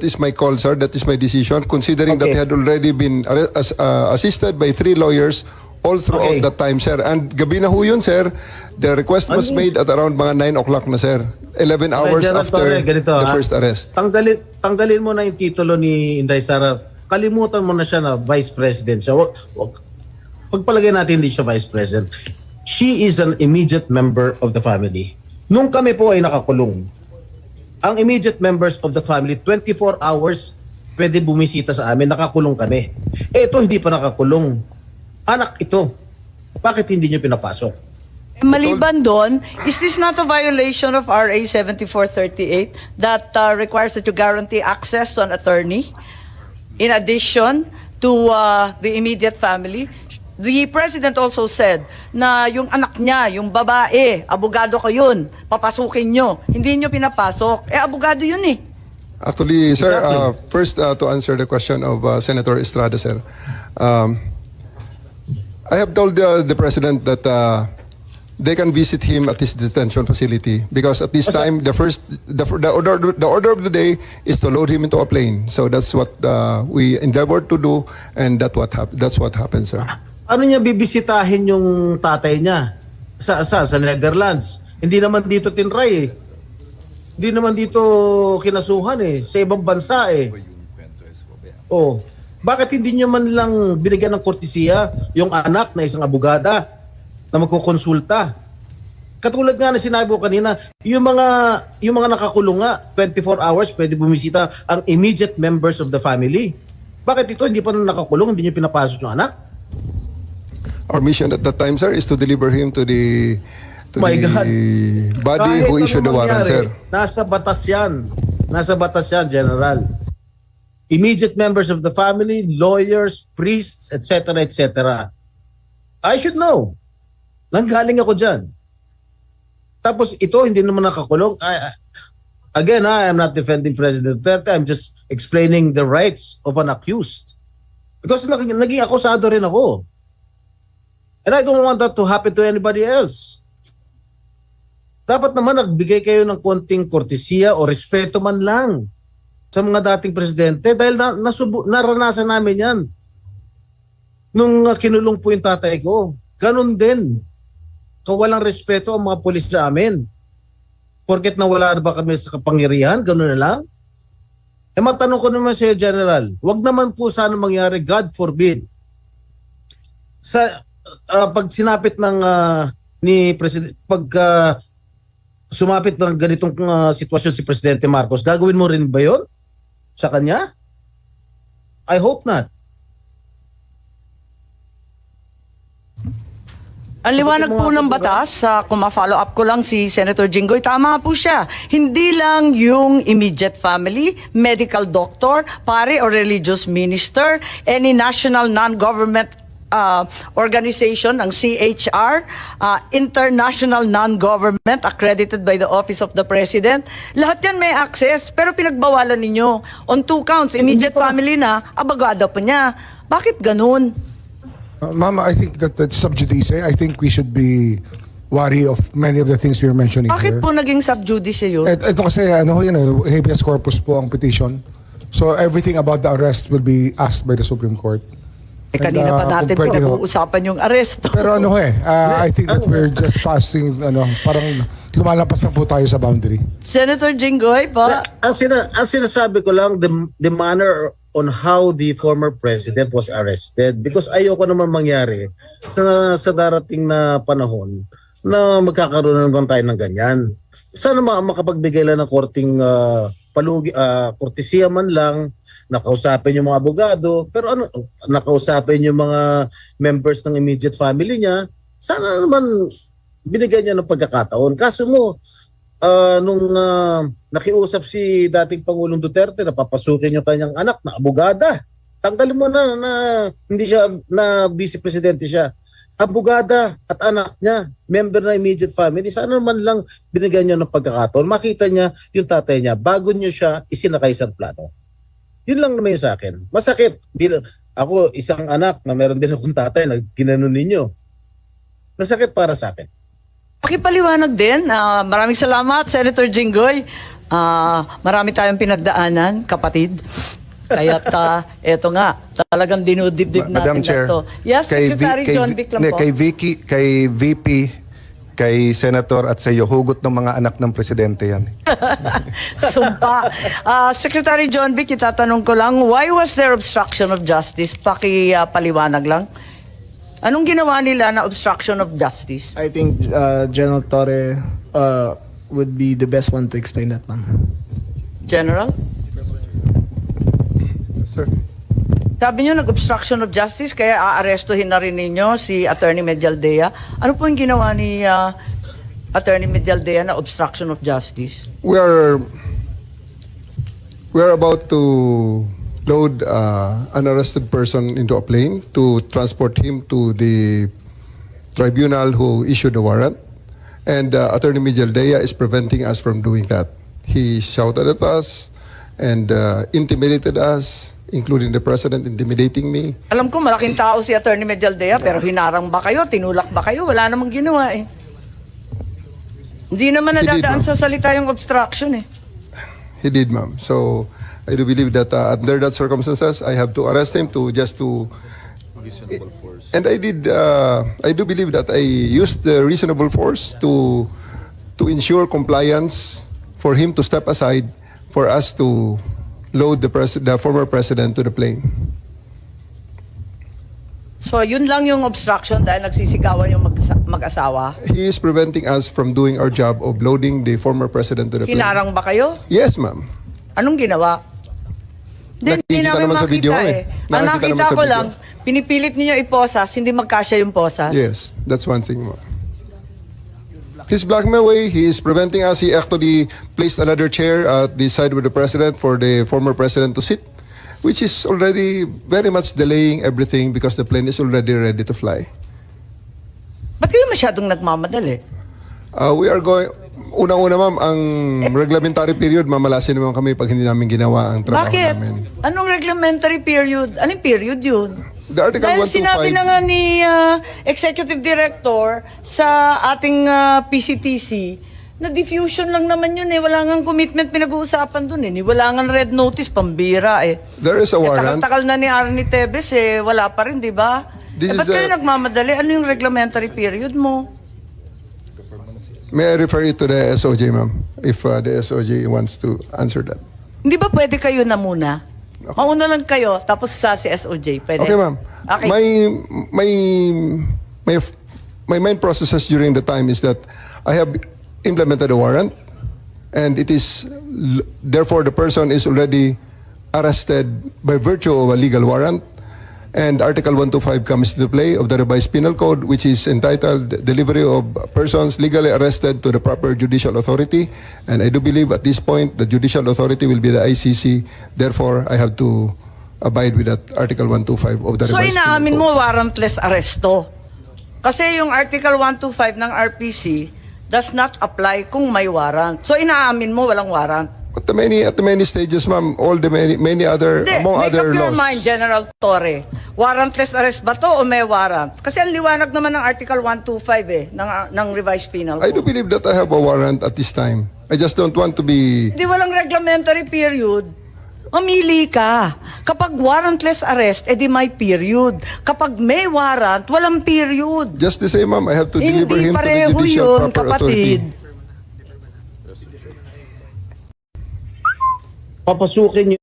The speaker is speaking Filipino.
is my call, sir. That is my decision. Considering that he had already been assisted by 3 lawyers all throughout that time, sir. And gabi na ho yun, sir. The request was made at around mga 9 o'clock na, sir. 11 hours General after Torre, ganito, the first arrest. Tanggalin mo na yung titulo ni Inday Sara. Kalimutan mo na siya na Vice President siya. Pagpalagay natin hindi siya Vice President. She is an immediate member of the family. Nung kami po ay nakakulong, ang immediate members of the family, 24 hours pwede bumisita sa amin, nakakulong kami. Ito hindi pa nakakulong. Anak ito. Bakit hindi niyo pinapasok? Maliban doon, is this not a violation of RA 7438 that requires that you guarantee access to an attorney in addition to the immediate family? The President also said na yung anak niya, yung babae, abogado ko yun, papasukin nyo. Hindi nyo pinapasok. Abogado yun eh. Actually, sir, first to answer the question of Senator Estrada, sir. I have told the President that they can visit him at his detention facility because at this time the order of the day is to load him into a plane. So that's what we endeavored to do, and that's what happened, sir. Ano niya bibisitahin yung tatay niya sa Netherlands? Hindi naman dito tinray eh. Hindi naman dito kinasuhan eh. Sa ibang bansa eh. Oh, bakit hindi niyo man lang binigyan ng kortesiya yung anak na isang abogada na magkukonsulta? Katulad nga na sinabi ko kanina, yung mga nakakulong nga, 24 hours pwede bumisita ang immediate members of the family. Bakit ito hindi pa nakakulong, hindi niyo pinapasok yung anak? Our mission at that time, sir, is to deliver him to the body Kahit who issued the warrant, sir. Nasa batas yan. Nasa batas yan, General. Immediate members of the family, lawyers, priests, etc., etc. I should know. Nanggaling ako dyan. Tapos ito, hindi naman nakakulong. Again, I am not defending President Duterte. I'm just explaining the rights of an accused. Because naging akusado rin ako. And I don't want that to happen to anybody else. Dapat naman nagbigay kayo ng konting kortesiya o respeto man lang sa mga dating presidente dahil naranasan namin yan. Nung kinulong po yung tatay ko, ganun din. Kawalang respeto ang mga pulis sa amin. Porket nawala na ba kami sa kapangyarihan, ganun na lang? Matanong ko naman sa'yo, General, wag naman po sana mangyari, God forbid, sa pag sinapit ng ni President, sumapit ng ganitong sitwasyon si Presidente Marcos, gagawin mo rin ba yon sa kanya? I hope not. Ang liwanag po ng batas, kung ma-follow up ko lang si Senator Jinggoy, tama po siya. Hindi lang yung immediate family, medical doctor, pare or religious minister, any national non-government organization, ang CHR, international non-government accredited by the Office of the President. Lahat yan may access, pero pinagbawalan ninyo. On 2 counts, immediate family na, abogado pa niya. Bakit ganun? Ma'am, I think that's sub judice. I think we should be wary of many of the things you're mentioning Bakit here. po naging sub judice yun? Ito kasi, habeas corpus po ang petition. So everything about the arrest will be asked by the Supreme Court. Kanina pa natin po nag-uusapan yung arresto. Pero I think that we're just passing, parang lumalampas na po tayo sa boundary. Senator Jinggoy pa. Ang sinasabi ko lang, the manner on how the former president was arrested, because ayoko naman mangyari sa darating na panahon na magkakaroon na naman tayo ng ganyan. Sana makapagbigay lang ng korting kortesiya man lang, nakausapin yung mga abogado, pero nakausapin yung mga members ng immediate family niya, sana naman binigyan niya ng pagkakataon. Kaso mo, nung nakiusap si dating Pangulong Duterte na papasukin yung kanyang anak na abogada, tanggalin mo na hindi siya, na vice presidente siya. Abogada at anak niya, member na immediate family, sana naman lang binigyan niya ng pagkakataon. Makita niya yung tatay niya bago niyo siya isinakay sa plano. Yun lang naman yung sa akin. Masakit. Ako, isang anak na meron din akong tatay na ginanon ninyo. Masakit para sa akin. Pakipaliwanag din. Maraming salamat, Senator Jinggoy. Marami tayong pinagdaanan, kapatid. Kaya eto nga, talagang dinudibdib Madam natin Chair, na to. Yes, Secretary John Vic lang po. Kay VP, kay Senator at sa iyo, hugot ng mga anak ng presidente yan. Sumpa. Secretary John Vic, itatanong ko lang, why was there obstruction of justice? Paliwanag lang. Anong ginawa nila na obstruction of justice? I think General Torre would be the best one to explain that, ma'am. General? Sir. Sabi niyo nag-obstruction of justice kaya aarestuhin na rin ninyo si Attorney Medialdea. Ano po yung ginawa ni Attorney Medialdea na obstruction of justice? We are about to load an arrested person into a plane to transport him to the tribunal who issued the warrant. And Attorney Medialdea is preventing us from doing that. He shouted at us and intimidated us, including the president intimidating me. Alam ko malaking tao si Attorney Medialdea pero hinarang ba kayo? Tinulak ba kayo? Wala namang ginawa eh. Hindi naman He did, nadadaan ma'am. sa salita yung obstruction eh. He did, ma'am. So I do believe that under that circumstances, I have to arrest him to just to. And I did. I do believe that I used the reasonable force to ensure compliance for him to step aside for us to load the former president to the plane. So yun lang yung obstruction dahil nagsisigawan yung mag-asawa. He is preventing us from doing our job of loading the former president to the plane. Hinarang ba kayo? Yes, ma'am. Anong ginawa? Hindi Nakikita namin naman sa makita video eh. eh. Ang Nakikita nakita naman sa ko video. lang, pinipilit niyo iposas, hindi magkasya yung posas. Yes, that's one thing more. His blackmail way, he is preventing us. He actually placed another chair at the side of the president for the former president to sit, which is already very much delaying everything because the plane is already ready to fly. Ba't kayo masyadong nagmamadali? We are going, unang-una ma'am, ang reglementary period, mamalasin naman kami pag hindi namin ginawa ang trabaho Bakit? namin. Anong reglementary period? Anong period yun? The Article Dahil 125 sinabi na nga ni Executive Director sa ating PCTC na diffusion lang naman yun eh. Wala nga commitment pinag-uusapan dun eh. Wala nga red notice, pambira eh. There is a warrant. Takal-takal na ni Arnie Tevez eh. Wala pa rin, di ba? This Ba't is kayo the- nagmamadali? Ano yung reglementary period mo? May I refer it to the SOJ, ma'am, if the SOJ wants to answer that. Hindi ba pwede kayo na muna? Mauna lang kayo, tapos sa si SOJ. Pwede? Okay, ma'am. Okay. My main processes during the time is that I have implemented a warrant, and it is therefore the person is already arrested by virtue of a legal warrant. And Article 125 comes into play of the revised penal code, which is entitled Delivery of Persons Legally Arrested to the Proper Judicial Authority. And I do believe at this point the judicial authority will be the ICC. Therefore, I have to abide with that Article 125 of the So revised penal inaamin code. mo warrantless arresto. Kasi yung Article 125 ng RPC does not apply kung may warrant. So inaamin mo walang warrant. At the many stages, ma'am, all the many other, Hindi, among make other up your laws. mind, General Torre. Warrantless arrest ba to o may warrant? Kasi ang liwanag naman ng Article 125 eh, ng revised penal I do code. believe that I have a warrant at this time. I just don't want to be. Hindi walang reglementary period. Mamili ka. Kapag warrantless arrest, edi may period. Kapag may warrant, walang period. Just the same, ma'am, I have to deliver Hindi him to the pareho judicial yun, proper kapatid. authority. Papasukin niyo